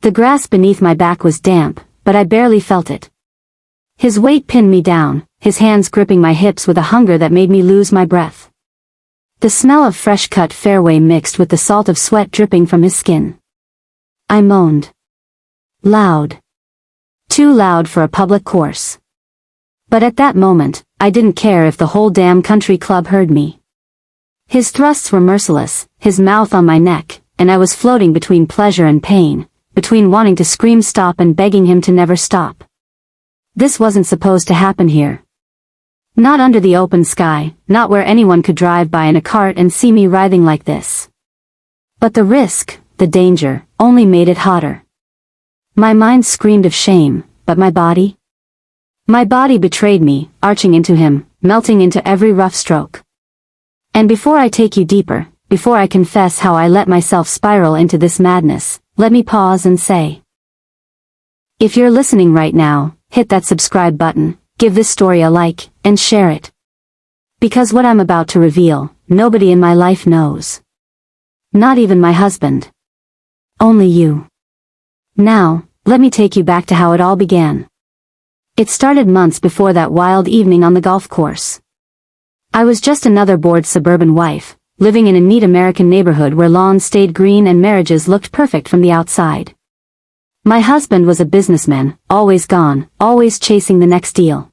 The grass beneath my back was damp, but I barely felt it. His weight pinned me down, his hands gripping my hips with a hunger that made me lose my breath. The smell of fresh-cut fairway mixed with the salt of sweat dripping from his skin. I moaned. Loud. Too loud for a public course. But at that moment, I didn't care if the whole damn country club heard me. His thrusts were merciless, his mouth on my neck, and I was floating between pleasure and pain, between wanting to scream stop and begging him to never stop. This wasn't supposed to happen here. Not under the open sky, not where anyone could drive by in a cart and see me writhing like this. But the risk, the danger, only made it hotter. My mind screamed of shame, but my body? My body betrayed me, arching into him, melting into every rough stroke. And before I take you deeper, before I confess how I let myself spiral into this madness, let me pause and say. If you're listening right now, hit that subscribe button, give this story a like, and share it. Because what I'm about to reveal, nobody in my life knows. Not even my husband. Only you. Now, let me take you back to how it all began. It started months before that wild evening on the golf course. I was just another bored suburban wife, living in a neat American neighborhood where lawns stayed green and marriages looked perfect from the outside. My husband was a businessman, always gone, always chasing the next deal.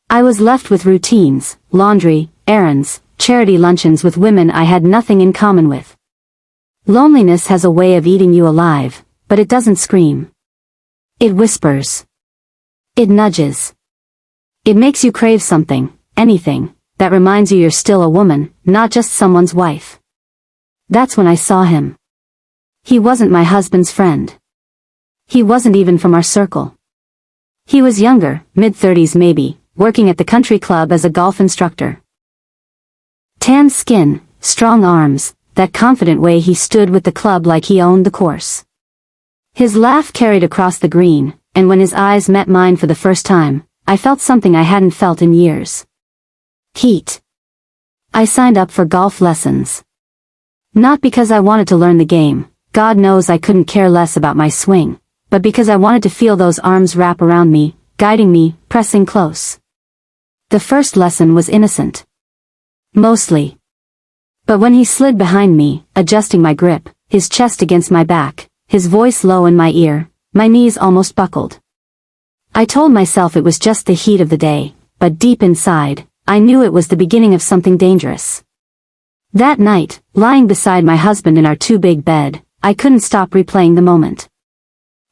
I was left with routines, laundry, errands, charity luncheons with women I had nothing in common with. Loneliness has a way of eating you alive, but it doesn't scream. It whispers. It nudges. It makes you crave something, anything, that reminds you you're still a woman, not just someone's wife. That's when I saw him. He wasn't my husband's friend. He wasn't even from our circle. He was younger, mid-30s maybe, working at the country club as a golf instructor. Tan skin, strong arms, that confident way he stood with the club like he owned the course. His laugh carried across the green, and when his eyes met mine for the first time, I felt something I hadn't felt in years. Heat. I signed up for golf lessons. Not because I wanted to learn the game, God knows I couldn't care less about my swing, but because I wanted to feel those arms wrap around me, guiding me, pressing close. The first lesson was innocent. Mostly. But when he slid behind me, adjusting my grip, his chest against my back, his voice low in my ear, my knees almost buckled. I told myself it was just the heat of the day, but deep inside, I knew it was the beginning of something dangerous. That night, lying beside my husband in our two-big bed, I couldn't stop replaying the moment.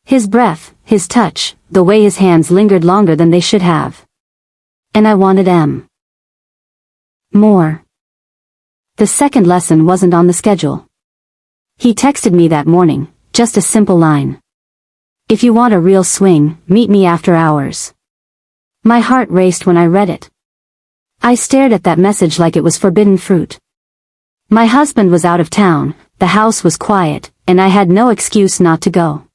His breath, his touch, the way his hands lingered longer than they should have. And I wanted more. The second lesson wasn't on the schedule. He texted me that morning, just a simple line. If you want a real swing, meet me after hours. My heart raced when I read it. I stared at that message like it was forbidden fruit. My husband was out of town, the house was quiet, and I had no excuse not to go.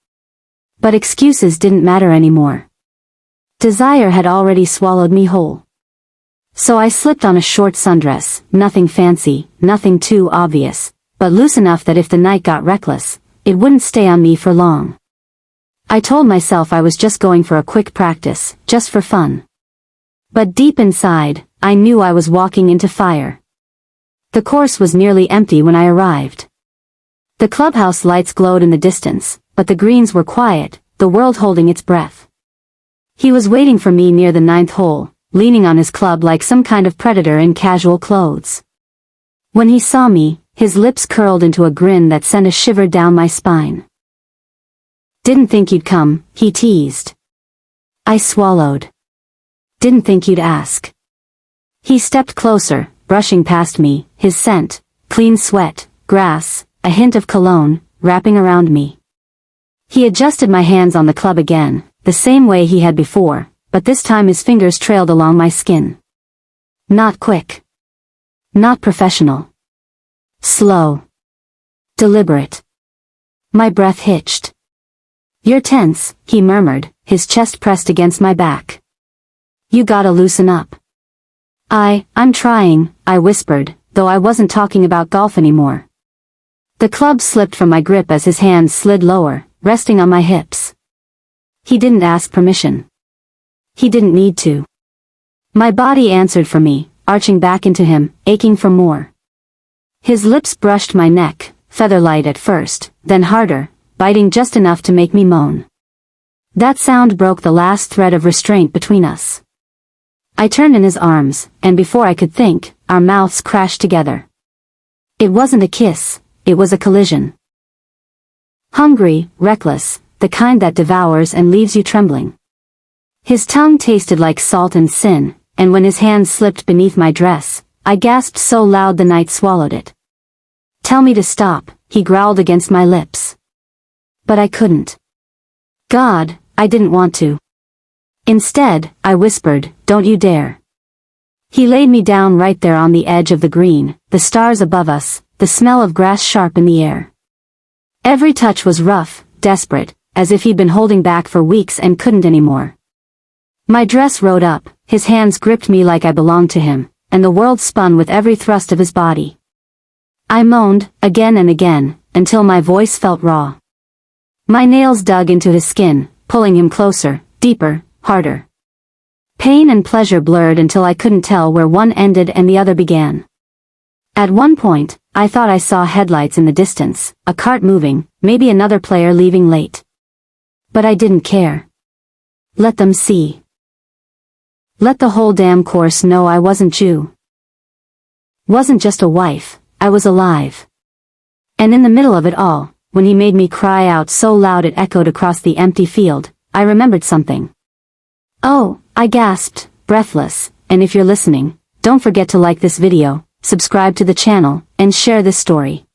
But excuses didn't matter anymore. Desire had already swallowed me whole. So I slipped on a short sundress, nothing fancy, nothing too obvious, but loose enough that if the night got reckless, it wouldn't stay on me for long. I told myself I was just going for a quick practice, just for fun. But deep inside, I knew I was walking into fire. The course was nearly empty when I arrived. The clubhouse lights glowed in the distance, but the greens were quiet, the world holding its breath. He was waiting for me near the 9th hole, leaning on his club like some kind of predator in casual clothes. When he saw me, his lips curled into a grin that sent a shiver down my spine. Didn't think you'd come, he teased. I swallowed. Didn't think you'd ask. He stepped closer, brushing past me, his scent, clean sweat, grass, a hint of cologne, wrapping around me. He adjusted my hands on the club again, the same way he had before, but this time his fingers trailed along my skin. Not quick. Not professional. Slow. Deliberate. My breath hitched. You're tense, he murmured, his chest pressed against my back. You gotta loosen up. I'm trying, I whispered, though I wasn't talking about golf anymore. The club slipped from my grip as his hands slid lower, resting on my hips. He didn't ask permission. He didn't need to. My body answered for me, arching back into him, aching for more. His lips brushed my neck, feather-light at first, then harder, biting just enough to make me moan. That sound broke the last thread of restraint between us. I turned in his arms, and before I could think, our mouths crashed together. It wasn't a kiss, it was a collision. Hungry, reckless, the kind that devours and leaves you trembling. His tongue tasted like salt and sin, and when his hand slipped beneath my dress, I gasped so loud the night swallowed it. "Tell me to stop," he growled against my lips. But I couldn't. God, I didn't want to. Instead, I whispered, "Don't you dare." He laid me down right there on the edge of the green, the stars above us, the smell of grass sharp in the air. Every touch was rough, desperate, as if he'd been holding back for weeks and couldn't anymore. My dress rode up, his hands gripped me like I belonged to him, and the world spun with every thrust of his body. I moaned, again and again, until my voice felt raw. My nails dug into his skin, pulling him closer, deeper, harder. Pain and pleasure blurred until I couldn't tell where one ended and the other began. At one point, I thought I saw headlights in the distance, a cart moving, maybe another player leaving late. But I didn't care. Let them see. Let the whole damn course know I wasn't Jew. Wasn't just a wife, I was alive. And in the middle of it all, when he made me cry out so loud it echoed across the empty field, I remembered something. "Oh," I gasped, breathless, "and if you're listening, don't forget to like this video, subscribe to the channel, and share this story.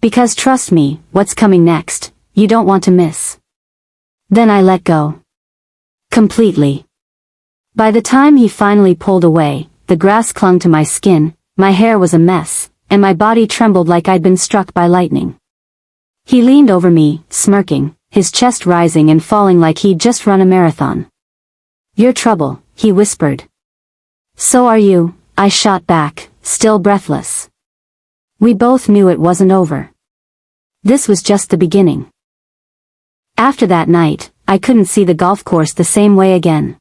Because trust me, what's coming next, you don't want to miss." Then I let go. Completely. By the time he finally pulled away, the grass clung to my skin, my hair was a mess, and my body trembled like I'd been struck by lightning. He leaned over me, smirking, his chest rising and falling like he'd just run a marathon. "You're trouble," he whispered. "So are you," I shot back, still breathless. We both knew it wasn't over. This was just the beginning. After that night, I couldn't see the golf course the same way again.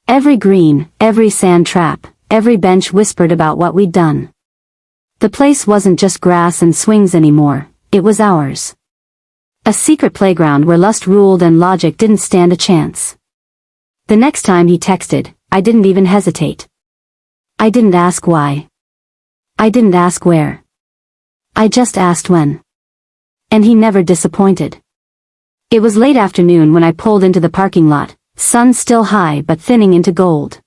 Every green, every sand trap, every bench whispered about what we'd done. The place wasn't just grass and swings anymore, it was ours. A secret playground where lust ruled and logic didn't stand a chance. The next time he texted, I didn't even hesitate. I didn't ask why. I didn't ask where. I just asked when. And he never disappointed. It was late afternoon when I pulled into the parking lot, sun still high but thinning into gold.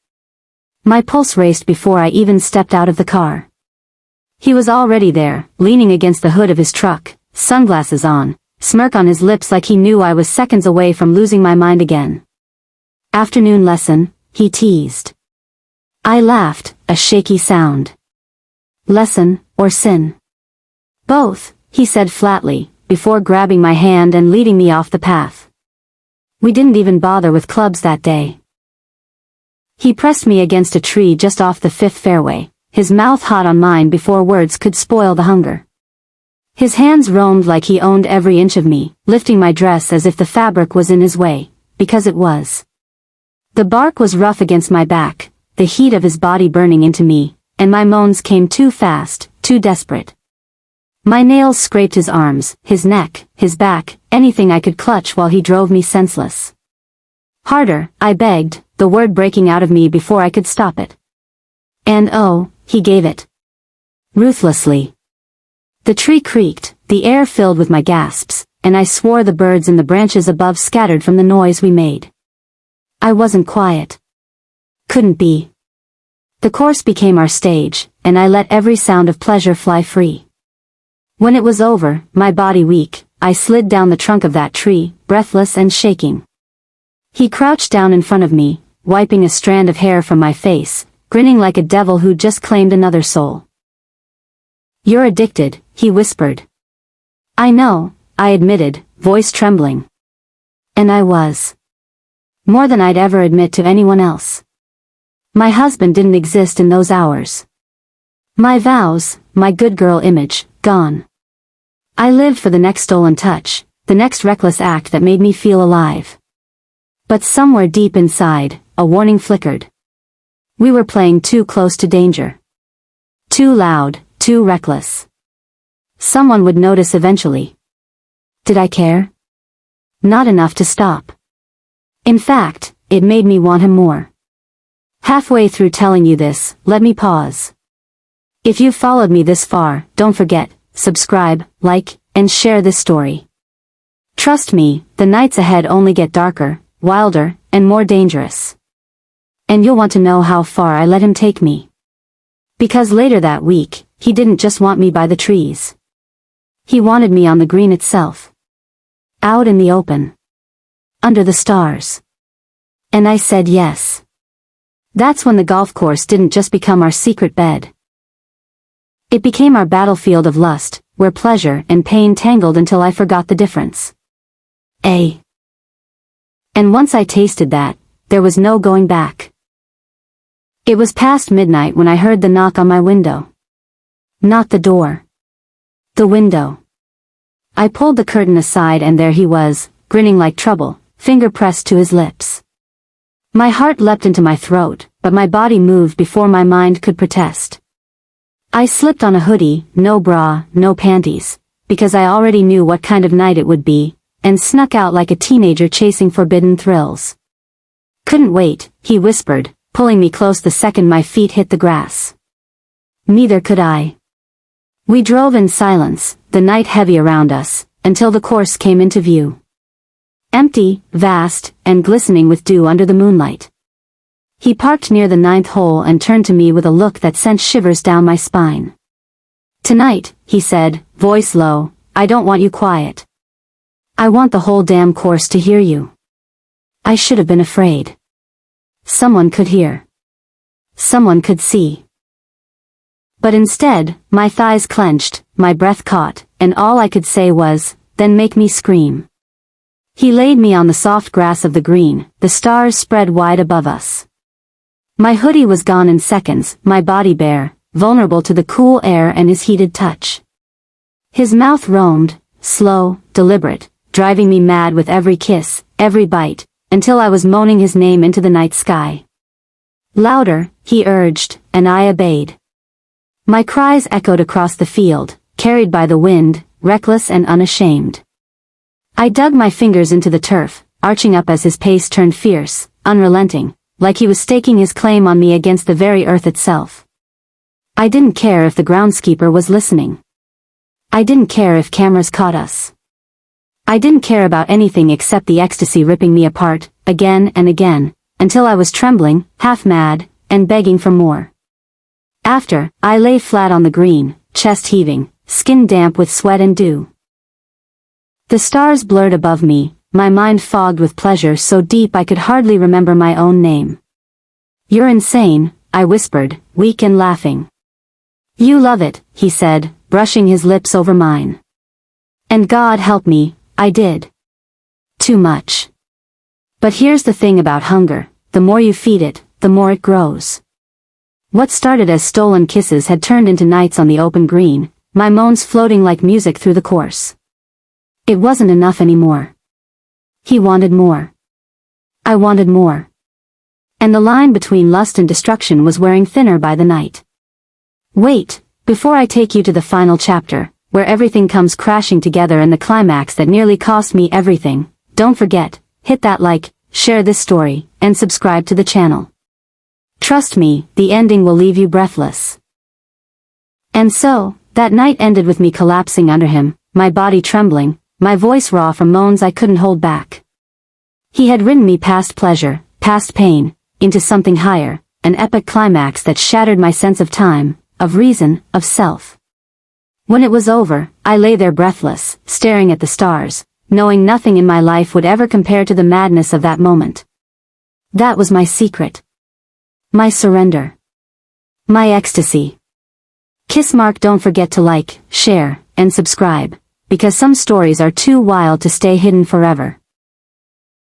My pulse raced before I even stepped out of the car. He was already there, leaning against the hood of his truck, sunglasses on, smirk on his lips like he knew I was seconds away from losing my mind again. "Afternoon lesson," he teased. I laughed, a shaky sound. "Lesson, or sin?" "Both," he said flatly, before grabbing my hand and leading me off the path. We didn't even bother with clubs that day. He pressed me against a tree just off the fifth fairway, his mouth hot on mine before words could spoil the hunger. His hands roamed like he owned every inch of me, lifting my dress as if the fabric was in his way, because it was. The bark was rough against my back, the heat of his body burning into me, and my moans came too fast, too desperate. My nails scraped his arms, his neck, his back, anything I could clutch while he drove me senseless. "Harder," I begged, the word breaking out of me before I could stop it. And oh, he gave it. Ruthlessly. The tree creaked, the air filled with my gasps, and I swore the birds in the branches above scattered from the noise we made. I wasn't quiet. Couldn't be. The course became our stage, and I let every sound of pleasure fly free. When it was over, my body weak, I slid down the trunk of that tree, breathless and shaking. He crouched down in front of me, wiping a strand of hair from my face, grinning like a devil who'd just claimed another soul. "You're addicted," he whispered. "I know," I admitted, voice trembling. And I was. More than I'd ever admit to anyone else. My husband didn't exist in those hours. My vows, my good girl image, gone. I lived for the next stolen touch, the next reckless act that made me feel alive. But somewhere deep inside, a warning flickered. We were playing too close to danger. Too loud, too reckless. Someone would notice eventually. Did I care? Not enough to stop. In fact, it made me want him more. Halfway through telling you this, let me pause. If you've followed me this far, don't forget, subscribe, like, and share this story. Trust me, the nights ahead only get darker, wilder, and more dangerous. And you'll want to know how far I let him take me. Because later that week, he didn't just want me by the trees. He wanted me on the green itself. Out in the open. Under the stars. And I said yes. That's when the golf course didn't just become our secret bed. It became our battlefield of lust, where pleasure and pain tangled until I forgot the difference. And once I tasted that, there was no going back. It was past midnight when I heard the knock on my window. Not the door. The window. I pulled the curtain aside and there he was, grinning like trouble, finger pressed to his lips. My heart leapt into my throat, but my body moved before my mind could protest. I slipped on a hoodie, no bra, no panties, because I already knew what kind of night it would be, and snuck out like a teenager chasing forbidden thrills. Couldn't wait, he whispered, pulling me close the second my feet hit the grass. Neither could I. We drove in silence, the night heavy around us, until the course came into view. Empty, vast, and glistening with dew under the moonlight. He parked near the 9th hole and turned to me with a look that sent shivers down my spine. Tonight, he said, voice low, I don't want you quiet. I want the whole damn course to hear you. I should have been afraid. Someone could hear. Someone could see. But instead, my thighs clenched, my breath caught, and all I could say was, then make me scream. He laid me on the soft grass of the green, the stars spread wide above us. My hoodie was gone in seconds, my body bare, vulnerable to the cool air and his heated touch. His mouth roamed, slow, deliberate, driving me mad with every kiss, every bite, until I was moaning his name into the night sky. Louder, he urged, and I obeyed. My cries echoed across the field, carried by the wind, reckless and unashamed. I dug my fingers into the turf, arching up as his pace turned fierce, unrelenting, like he was staking his claim on me against the very earth itself. I didn't care if the groundskeeper was listening. I didn't care if cameras caught us. I didn't care about anything except the ecstasy ripping me apart, again and again, until I was trembling, half mad, and begging for more. After, I lay flat on the green, chest heaving, skin damp with sweat and dew. The stars blurred above me, my mind fogged with pleasure so deep I could hardly remember my own name. You're insane, I whispered, weak and laughing. You love it, he said, brushing his lips over mine. And God help me, I did. Too much. But here's the thing about hunger, the more you feed it, the more it grows. What started as stolen kisses had turned into nights on the open green, my moans floating like music through the course. It wasn't enough anymore. He wanted more. I wanted more. And the line between lust and destruction was wearing thinner by the night. Wait, before I take you to the final chapter, where everything comes crashing together and the climax that nearly cost me everything, don't forget, hit that like, share this story, and subscribe to the channel. Trust me, the ending will leave you breathless. And so, that night ended with me collapsing under him, my body trembling, my voice raw from moans I couldn't hold back. He had ridden me past pleasure, past pain, into something higher, an epic climax that shattered my sense of time, of reason, of self. When it was over, I lay there breathless, staring at the stars, knowing nothing in my life would ever compare to the madness of that moment. That was my secret. My surrender. My ecstasy. Kissmark, don't forget to like, share, and subscribe, because some stories are too wild to stay hidden forever.